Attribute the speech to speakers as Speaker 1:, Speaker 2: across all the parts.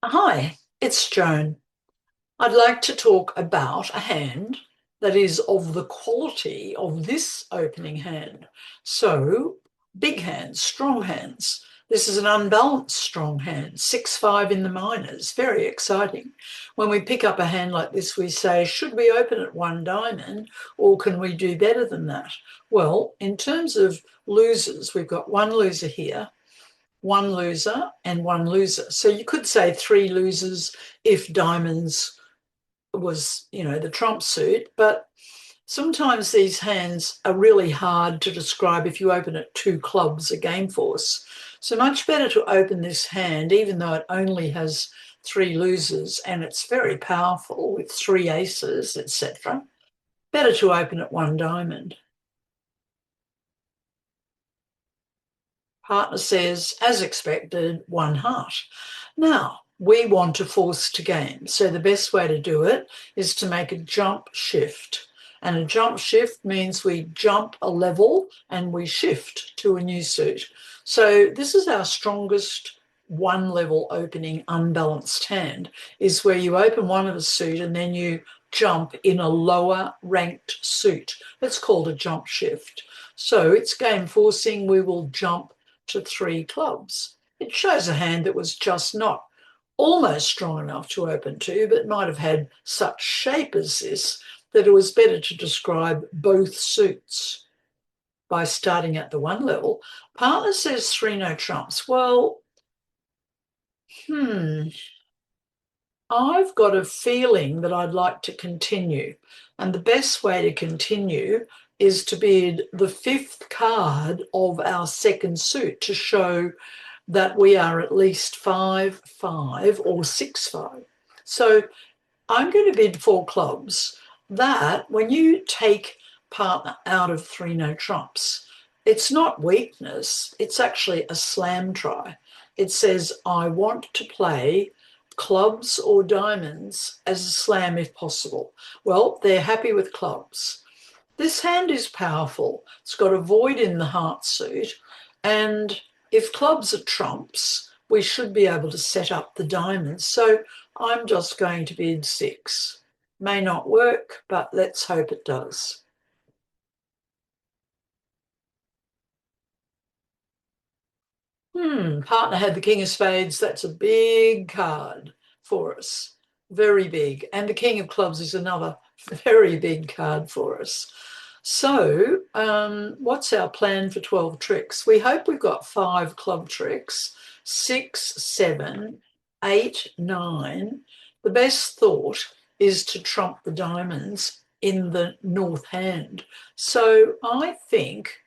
Speaker 1: Hi, it's Joan. I'd like to talk about a hand that is of the quality of this opening hand. So, big hands, strong hands. This is an unbalanced strong hand, 6-5 in the minors. Very exciting. When we pick up a hand like this, we say, should we open at one diamond or can we do better than that? Well, in terms of losers, we've got one loser here, one loser and one loser. So you could say three losers if diamonds was, the trump suit. But sometimes these hands are really hard to describe if you open at two clubs, a game force. So much better to open this hand, even though it only has three losers and it's very powerful with three aces, etc. Better to open at one diamond. Partner says, as expected, one heart. Now, we want to force to game. So the best way to do it is to make a jump shift. And a jump shift means we jump a level and we shift to a new suit. So this is our strongest one level opening unbalanced hand, is where you open one of a suit and then you jump in a lower ranked suit. That's called a jump shift. So it's game forcing. We will jump to three clubs. It shows a hand that was just not almost strong enough to open to, but might have had such shape as this that it was better to describe both suits by starting at the one level. Partner says three no trumps. Well, I've got a feeling that I'd like to continue. And the best way to continue is to bid the fifth card of our second suit to show that we are at least 5-5 or 6-5. So I'm going to bid four clubs. That, when you take partner out of three no trumps, it's not weakness, it's actually a slam try. It says, I want to play clubs or diamonds as a slam if possible. Well, they're happy with clubs. This hand is powerful. It's got a void in the heart suit. And if clubs are trumps, we should be able to set up the diamonds. So I'm just going to bid six. May not work, but let's hope it does. Partner had the king of spades. That's a big card for us. Very big. And the king of clubs is another very big card for us. So, what's our plan for 12 tricks? We hope we've got five club tricks, 6, 7, 8, 9. The best thought is to trump the diamonds in the north hand. So, I think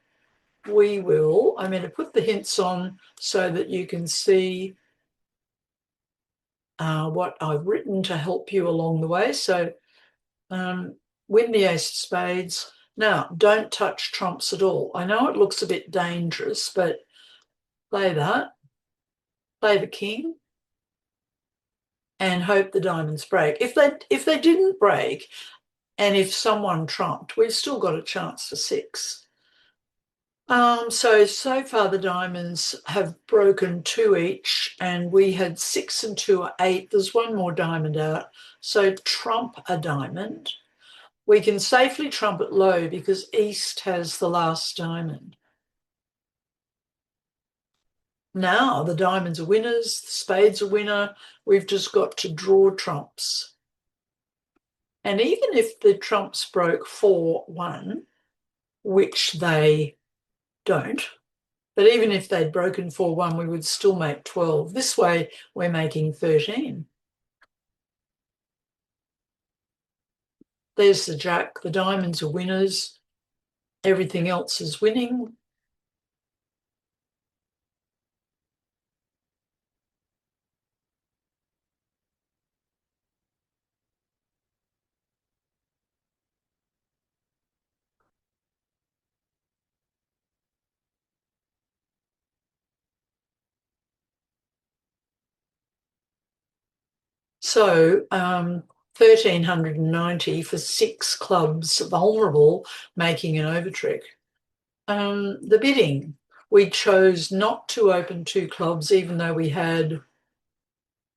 Speaker 1: I'm going to put the hints on so that you can see what I've written to help you along the way. So, win the ace of spades. Now, don't touch trumps at all. I know it looks a bit dangerous, but play that. Play the king and hope the diamonds break. If they didn't break and if someone trumped, we've still got a chance for six. So far the diamonds have broken two each, and we had 6 and 2 are 8. There's one more diamond out. So trump a diamond. We can safely trump it low because East has the last diamond. Now the diamonds are winners, the spades are winner. We've just got to draw trumps. And even if the trumps broke 4-1, which they don't, but even if they'd broken 4-1, we would still make 12. This way, we're making 13. There's the jack. The diamonds are winners. Everything else is winning. So 1,390 for six clubs vulnerable, making an overtrick. The bidding, we chose not to open two clubs, even though we had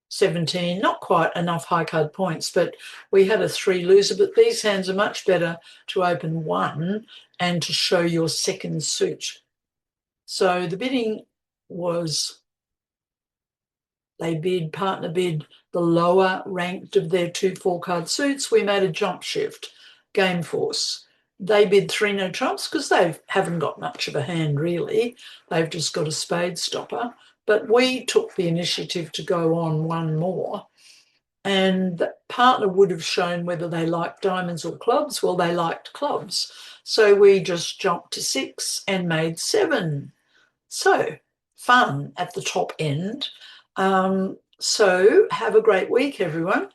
Speaker 1: 17, not quite enough high card points, but we had a 3 loser. But these hands are much better to open 1 and to show your second suit. So the bidding was, partner bid the lower ranked of their 2 4-card suits. We made a jump shift, game force. They bid 3 no trumps because they haven't got much of a hand really. They've just got a spade stopper. But we took the initiative to go on 1 more. And the partner would have shown whether they liked diamonds or clubs. Well, they liked clubs. So we just jumped to 6 and made 7. So fun at the top end. So have a great week, everyone.